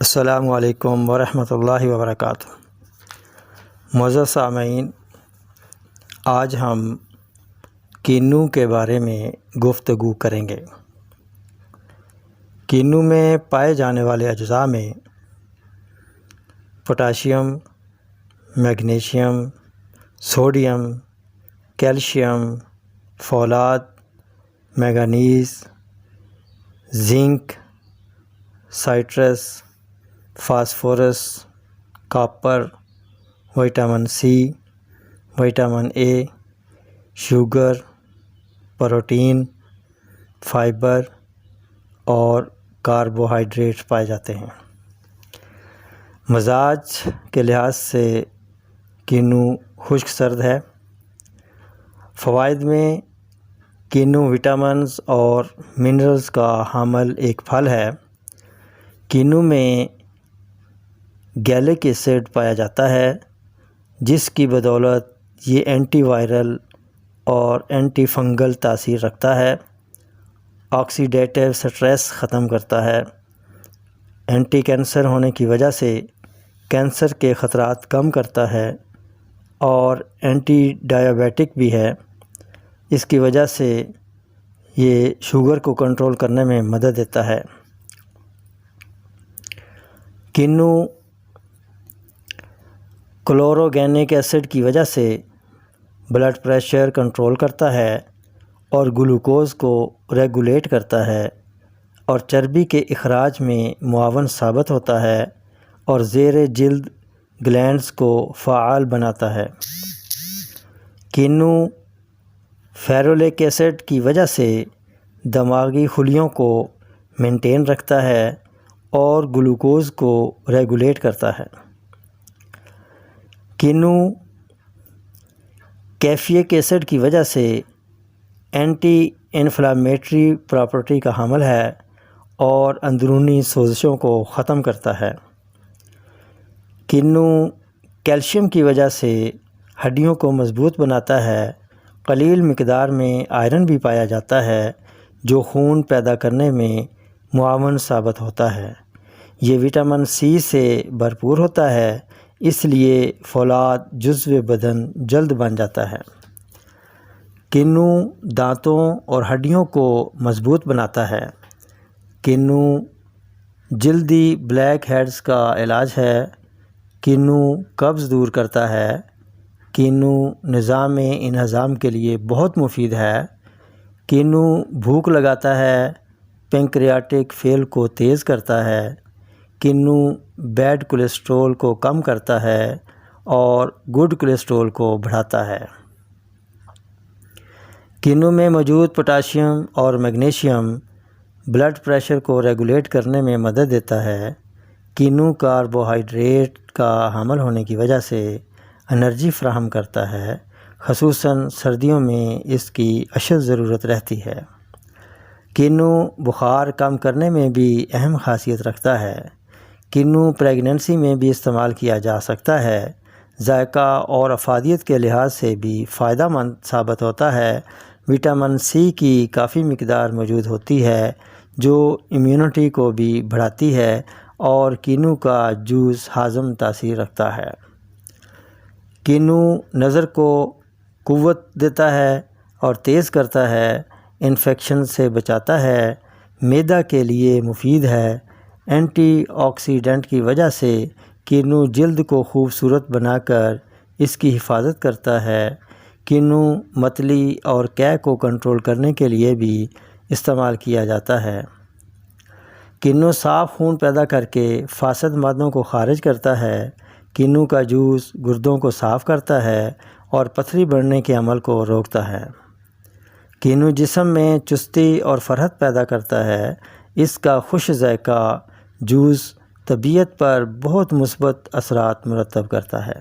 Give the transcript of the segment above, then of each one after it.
السلام علیکم ورحمۃ اللہ وبرکاتہ۔ معزز سامعین، آج ہم کینو کے بارے میں گفتگو کریں گے۔ کینو میں پائے جانے والے اجزاء میں پوٹاشیم، میگنیشیم، سوڈیم، کیلشیم، فولاد، manganese, zinc, citrus, phosphorus, copper, vitamin C, vitamin A, sugar, protein, fibre اور کاربوہائیڈریٹ پائے جاتے ہیں۔ مزاج کے لحاظ سے کینو خشک سرد ہے۔ فوائد میں کینو وٹامنز اور منرلز کا حامل ایک پھل ہے۔ کینو میں گیلک ایسڈ پایا جاتا ہے، جس کی بدولت یہ اینٹی وائرل اور اینٹی فنگل تاثیر رکھتا ہے، آکسیڈیٹیو سٹریس ختم کرتا ہے، اینٹی کینسر ہونے کی وجہ سے کینسر کے خطرات کم کرتا ہے اور اینٹی ڈائیابیٹک بھی ہے۔ اس کی وجہ سے یہ شوگر کو کنٹرول کرنے میں مدد دیتا ہے۔ کینو کلوروگینک ایسڈ کی وجہ سے بلڈ پریشر کنٹرول کرتا ہے اور گلوکوز کو ریگولیٹ کرتا ہے اور چربی کے اخراج میں معاون ثابت ہوتا ہے اور زیر جلد گلینڈز کو فعال بناتا ہے۔ کینو فیرولک ایسڈ کی وجہ سے دماغی خلیوں کو مینٹین رکھتا ہے اور گلوکوز کو ریگولیٹ کرتا ہے۔ کینو کیفیک ایسڈ کی وجہ سے اینٹی انفلامیٹری پراپرٹی کا حامل ہے اور اندرونی سوزشوں کو ختم کرتا ہے۔ کینو کیلشیم کی وجہ سے ہڈیوں کو مضبوط بناتا ہے۔ قلیل مقدار میں آئرن بھی پایا جاتا ہے، جو خون پیدا کرنے میں معاون ثابت ہوتا ہے۔ یہ وٹامن سی سے بھرپور ہوتا ہے، اس لیے فولاد جزو بدن جلد بن جاتا ہے۔ کینو دانتوں اور ہڈیوں کو مضبوط بناتا ہے۔ کینو جلدی بلیک ہیڈز کا علاج ہے۔ کینو قبض دور کرتا ہے۔ کینو نظام انہضام کے لیے بہت مفید ہے۔ کینو بھوک لگاتا ہے، پینکریاٹک فیل کو تیز کرتا ہے۔ کینو بیڈ کولیسٹرول کو کم کرتا ہے اور گڈ کولیسٹرول کو بڑھاتا ہے۔ کینو میں موجود پوٹاشیم اور میگنیشیم بلڈ پریشر کو ریگولیٹ کرنے میں مدد دیتا ہے۔ کینو کاربوہائیڈریٹ کا حامل ہونے کی وجہ سے انرجی فراہم کرتا ہے، خصوصاً سردیوں میں اس کی اشد ضرورت رہتی ہے۔ کینو بخار کم کرنے میں بھی اہم خاصیت رکھتا ہے۔ کینو پریگننسی میں بھی استعمال کیا جا سکتا ہے۔ ذائقہ اور افادیت کے لحاظ سے بھی فائدہ مند ثابت ہوتا ہے۔ وٹامن سی کی کافی مقدار موجود ہوتی ہے، جو امیونٹی کو بھی بڑھاتی ہے اور کینو کا جوس ہاضم تاثیر رکھتا ہے۔ کینو نظر کو قوت دیتا ہے اور تیز کرتا ہے، انفیکشن سے بچاتا ہے، معدہ کے لیے مفید ہے۔ اینٹی آکسیڈنٹ کی وجہ سے کینو جلد کو خوبصورت بنا کر اس کی حفاظت کرتا ہے۔ کینو متلی اور قے کو کنٹرول کرنے کے لیے بھی استعمال کیا جاتا ہے۔ کینو صاف خون پیدا کر کے فاسد مادوں کو خارج کرتا ہے۔ کینو کا جوس گردوں کو صاف کرتا ہے اور پتھری بڑھنے کے عمل کو روکتا ہے۔ کینو جسم میں چستی اور فرحت پیدا کرتا ہے۔ اس کا خوش ذائقہ جوس طبیعت پر بہت مثبت اثرات مرتب کرتا ہے۔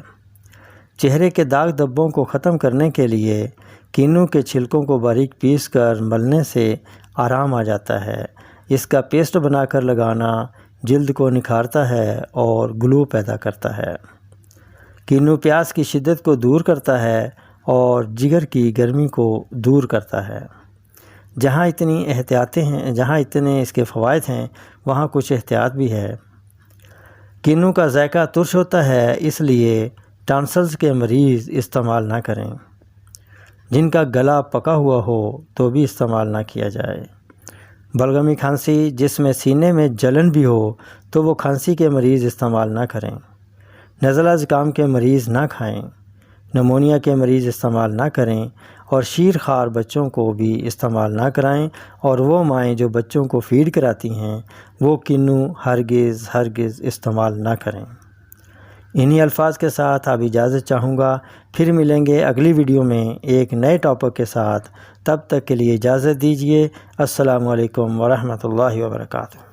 چہرے کے داغ دھبوں کو ختم کرنے کے لیے کینو کے چھلکوں کو باریک پیس کر ملنے سے آرام آ جاتا ہے۔ اس کا پیسٹ بنا کر لگانا جلد کو نکھارتا ہے اور گلو پیدا کرتا ہے۔ کینو پیاس کی شدت کو دور کرتا ہے اور جگر کی گرمی کو دور کرتا ہے۔ جہاں اتنی احتیاطیں ہیں، جہاں اتنے اس کے فوائد ہیں، وہاں کچھ احتیاط بھی ہے۔ کنو کا ذائقہ ترش ہوتا ہے، اس لیے ٹانسلز کے مریض استعمال نہ کریں۔ جن کا گلا پکا ہوا ہو تو بھی استعمال نہ کیا جائے۔ بلغمی کھانسی جس میں سینے میں جلن بھی ہو تو وہ کھانسی کے مریض استعمال نہ کریں۔ نزلہ زکام کے مریض نہ کھائیں۔ نمونیا کے مریض استعمال نہ کریں، اور شیر خوار بچوں کو بھی استعمال نہ کرائیں، اور وہ مائیں جو بچوں کو فیڈ کراتی ہیں وہ کنو ہرگز استعمال نہ کریں۔ انہی الفاظ کے ساتھ اب اجازت چاہوں گا، پھر ملیں گے اگلی ویڈیو میں ایک نئے ٹاپک کے ساتھ۔ تب تک کے لیے اجازت دیجیے۔ السلام علیکم ورحمۃ اللہ وبرکاتہ۔